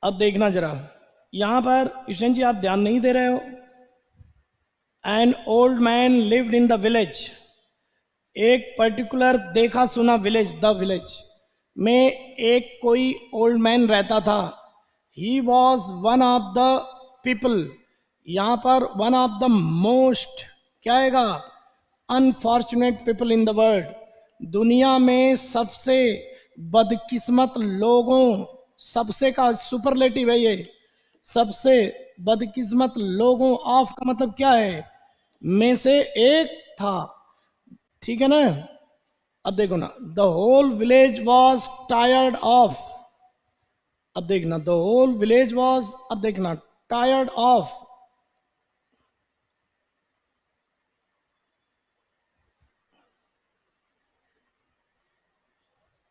अब देखना जरा, यहां पर ईशन जी आप ध्यान नहीं दे रहे हो। An old man lived in the village, एक पर्टिकुलर देखा सुना विलेज, द विलेज में एक कोई ओल्ड मैन रहता था। He was one of the people, यहां पर वन ऑफ द मोस्ट क्या आएगा, unfortunate people in the world, दुनिया में सबसे बदकिस्मत लोगों, सबसे का सुपरलेटिव है ये, सबसे बदकिस्मत लोगों ऑफ का मतलब क्या है, में से एक था। ठीक है ना। अब देखो ना, the whole village was tired of, अब देखना द होल विलेज वॉज, अब देखना टायर्ड ऑफ,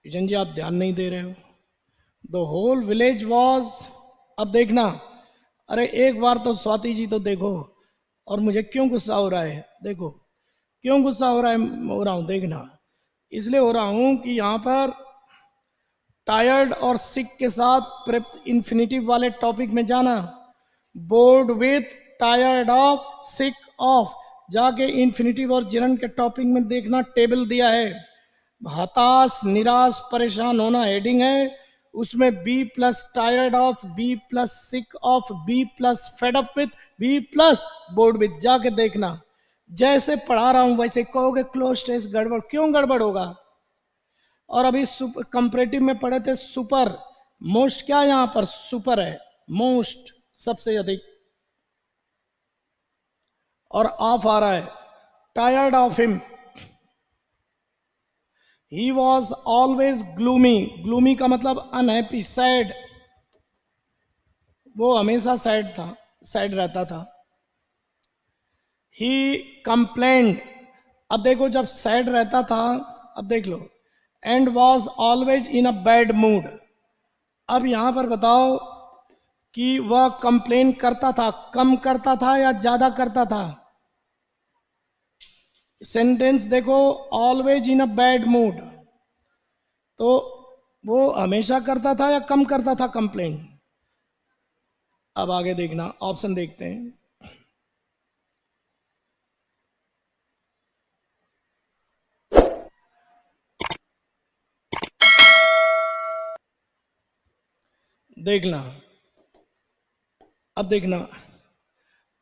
किशन जी आप ध्यान नहीं दे रहे हो। द होल विलेज वॉज, अब देखना, अरे एक बार तो स्वाति जी तो देखो, और मुझे क्यों गुस्सा हो रहा है, देखो क्यों गुस्सा हो रहा है, हो रहा हूं देखना, इसलिए हो रहा हूं कि यहां पर टायर्ड और सिक के साथ इन्फिनिटिव वाले टॉपिक में जाना, board with tired of sick of, जाके इन्फिनिटिव और जिरन के टॉपिक में देखना, टेबल दिया है, हताश निराश परेशान होना हेडिंग है, उसमें be plus tired of, be plus sick of, be plus fed up with, be plus bored with, जाके देखना। जैसे पढ़ा रहा हूं वैसे कहोगे क्लोज टेस्ट गड़बड़, क्यों गड़बड़ होगा। और अभी कंपरेटिव में पढ़े थे सुपर, मोस्ट क्या यहां पर सुपर है, मोस्ट सबसे अधिक, और ऑफ आ रहा है tired of him, he was always gloomy, gloomy का मतलब अनहैप्पी सैड, वो हमेशा सैड था, सैड रहता था। ही कंप्लेंड, अब देखो जब सैड रहता था, अब देख लो, and was always in a bad mood, अब यहां पर बताओ कि वह कंप्लेन करता था, कम करता था या ज्यादा करता था। सेंटेंस देखो, always in a bad mood, तो वो हमेशा करता था या कम करता था कंप्लेन। अब आगे देखना, ऑप्शन देखते हैं। देखना, अब देखना,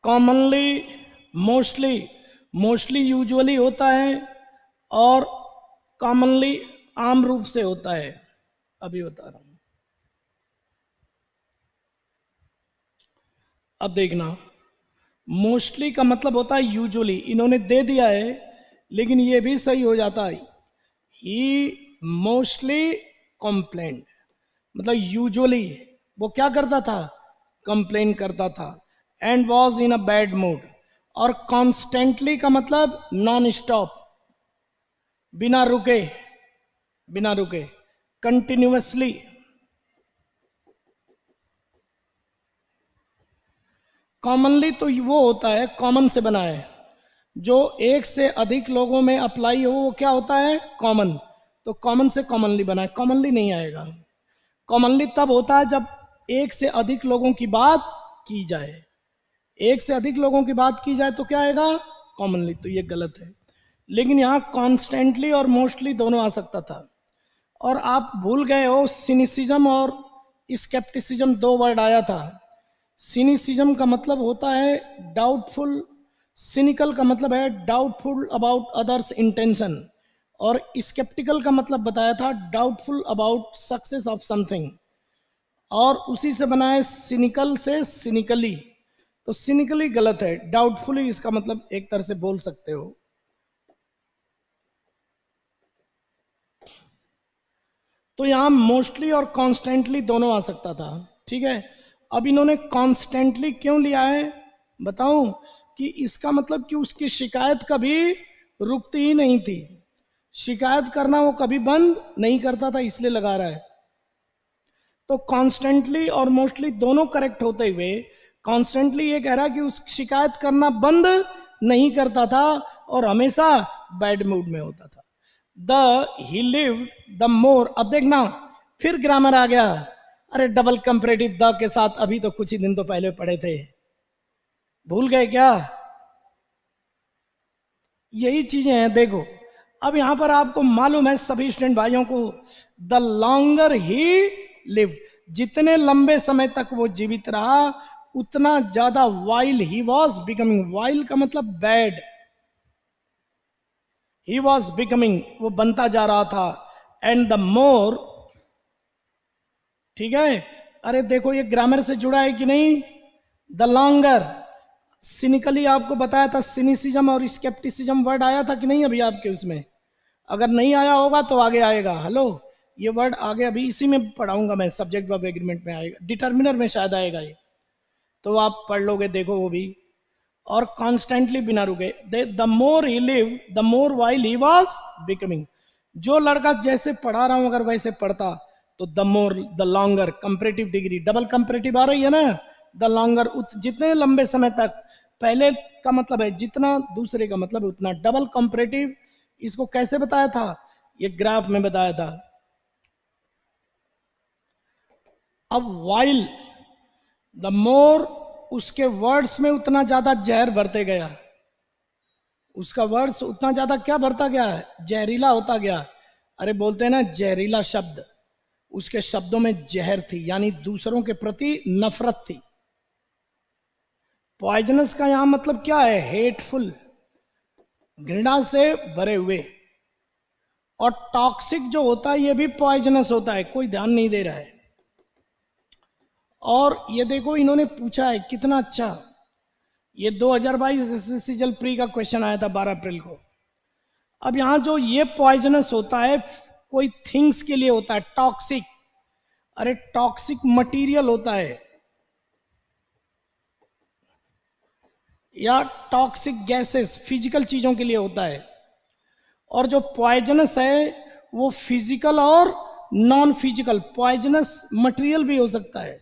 कॉमनली, मोस्टली, मोस्टली यूजुअली होता है, और कॉमनली आम रूप से होता है, अभी बता रहा हूं। अब देखना, मोस्टली का मतलब होता है यूजुअली, इन्होंने दे दिया है लेकिन ये भी सही हो जाता है, ही मोस्टली कंप्लेंट, मतलब यूजुअली वो क्या करता था, कंप्लेन करता था, and was in a bad mood, और कॉन्स्टेंटली का मतलब नॉन स्टॉप, बिना रुके, बिना रुके, कंटिन्यूअसली। कॉमनली तो वो होता है, कॉमन से बना है, जो एक से अधिक लोगों में अप्लाई हो वो क्या होता है, कॉमन, तो कॉमन से कॉमनली बना है, कॉमनली नहीं आएगा। कॉमनली तब होता है जब एक से अधिक लोगों की बात की जाए, एक से अधिक लोगों की बात की जाए तो क्या आएगा, कॉमनली, तो ये गलत है। लेकिन यहाँ कॉन्स्टेंटली और मोस्टली दोनों आ सकता था। और आप भूल गए हो, सिनिसिज्म और स्केप्टिसिज्म दो वर्ड आया था। सिनिसिज्म का मतलब होता है डाउटफुल, सिनिकल का मतलब है डाउटफुल अबाउट अदर्स इंटेंशन, और स्केप्टिकल का मतलब बताया था doubtful about success of something, और उसी से बना है सिनिकल से सिनिकली, तो सिनिकली गलत है, डाउटफुली इसका मतलब एक तरह से बोल सकते हो। तो यहां मोस्टली और कॉन्स्टेंटली दोनों आ सकता था। ठीक है, अब इन्होंने कॉन्स्टेंटली क्यों लिया है बताऊं, कि इसका मतलब कि उसकी शिकायत कभी रुकती ही नहीं थी, शिकायत करना वो कभी बंद नहीं करता था, इसलिए लगा रहा है। तो कॉन्स्टेंटली और मोस्टली दोनों करेक्ट होते हुए, कॉन्स्टेंटली ये कह रहा है कि उस शिकायत करना बंद नहीं करता था और हमेशा बैड मूड में होता था। The he live the more, अब देखना फिर ग्रामर आ गया, अरे डबल कंपैरेटिव द के साथ अभी तो कुछ ही दिन तो पहले पढ़े थे, भूल गए क्या? यही चीजें हैं। देखो अब यहां पर आपको मालूम है सभी स्टूडेंट भाइयों को, द लॉन्गर ही लिव्ड, जितने लंबे समय तक वो जीवित रहा उतना ज्यादा while he was becoming, while का मतलब बैड, ही वॉज बिकमिंग, वो बनता जा रहा था, एंड द मोर, ठीक है। अरे देखो ये ग्रामर से जुड़ा है कि नहीं? द लॉन्गर, सिनिकली आपको बताया था, सिनिसिज्म और स्केप्टिसिज्म वर्ड आया था कि नहीं अभी आपके उसमें? अगर नहीं आया होगा तो आगे आएगा। हेलो, ये वर्ड आगे अभी इसी में पढ़ाऊंगा मैं, सब्जेक्ट वर्ब एग्रीमेंट में आएगा, डिटर्मिनर में शायद आएगा ये, तो आप पढ़ लोगे, देखो वो भी। और कॉन्स्टेंटली बिना रुके, the more he live the more while he was becoming, जो लड़का जैसे पढ़ा रहा हूं अगर वैसे पढ़ता तो the more the longer, comparative degree double comparative आ रही है ना, द लॉन्गर, जितने लंबे समय तक, पहले का मतलब है जितना, दूसरे का मतलब है उतना, डबल कंपैरेटिव। इसको कैसे बताया था? ये ग्राफ में बताया था। अब वाइल द मोर, उसके वर्ड्स में उतना ज्यादा जहर भरते गया, उसका वर्ड्स उतना ज्यादा क्या भरता गया है, जहरीला होता गया। अरे बोलते हैं ना जहरीला शब्द, उसके शब्दों में जहर थी, यानी दूसरों के प्रति नफरत थी। पॉइजनस का यहां मतलब क्या है? हेटफुल, घृणा से भरे हुए। और टॉक्सिक जो होता है ये भी पॉइजनस होता है, कोई ध्यान नहीं दे रहा है। और ये देखो इन्होंने पूछा है कितना अच्छा, ये 2022 एसएससी जल प्री का क्वेश्चन आया था 12 अप्रैल को। अब यहां जो ये पॉइजनस होता है कोई थिंग्स के लिए होता है, टॉक्सिक, अरे टॉक्सिक मटेरियल होता है, या टॉक्सिक गैसेस फिजिकल चीजों के लिए होता है। और जो पॉइजनस है वो फिजिकल और नॉन फिजिकल, पॉइजनस मटेरियल भी हो सकता है,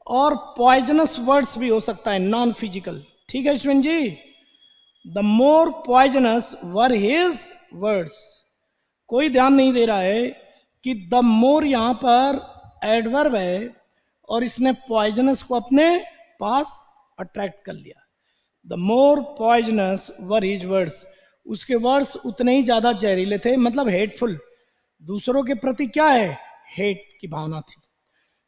और पॉइजनस वर्ड्स भी हो सकता है, नॉन फिजिकल। ठीक है Ashwin ji? The more poisonous were his words. कोई ध्यान नहीं दे रहा है कि द मोर यहां पर एडवर्ब है और इसने पॉइजनस को अपने पास अट्रैक्ट कर लिया। The more poisonous were his words, उसके वर्ड्स उतने ही ज्यादा जहरीले थे, मतलब हेटफुल, दूसरों के प्रति क्या है, हेट की भावना थी।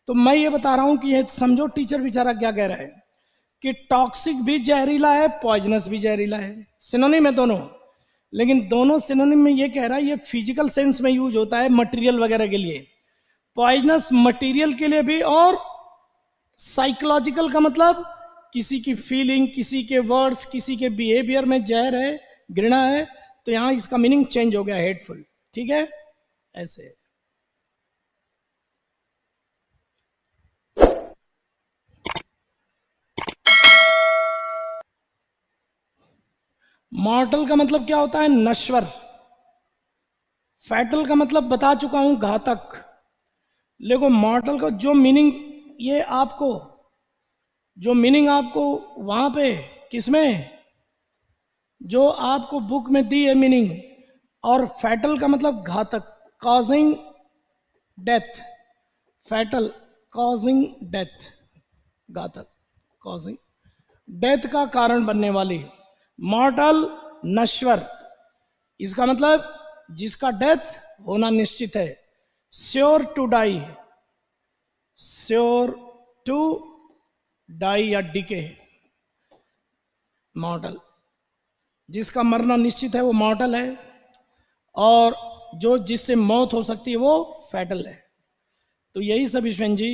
तो मैं ये बता रहा हूं कि ये समझो टीचर बेचारा क्या कह रहा है कि टॉक्सिक भी जहरीला है, पॉइजनस भी जहरीला है, सिनोनिम है दोनों। लेकिन दोनों सिनोनिम में ये कह रहा है ये फिजिकल सेंस में यूज होता है मटेरियल वगैरह के लिए, पॉइजनस मटेरियल के लिए भी, और साइकोलॉजिकल का मतलब किसी की फीलिंग, किसी के वर्ड्स, किसी के बिहेवियर में जहर है, घृणा है, तो यहां इसका मीनिंग चेंज हो गया, हेटफुल। ठीक है, ऐसे। मॉर्टल का मतलब क्या होता है, नश्वर। फैटल का मतलब बता चुका हूं, घातक। देखो मॉर्टल का जो मीनिंग, ये आपको जो मीनिंग आपको वहां पे किसमें, जो आपको बुक में दी है मीनिंग, और फैटल का मतलब घातक, causing death, fatal causing death, घातक, कॉजिंग डेथ का कारण बनने वाली। मॉर्टल नश्वर, इसका मतलब जिसका डेथ होना निश्चित है। Sure to die, sure to die या डिके, मॉर्टल, जिसका मरना निश्चित है वो मॉर्टल है, और जो जिससे मौत हो सकती है वो फैटल है। तो यही सब ईश्वन जी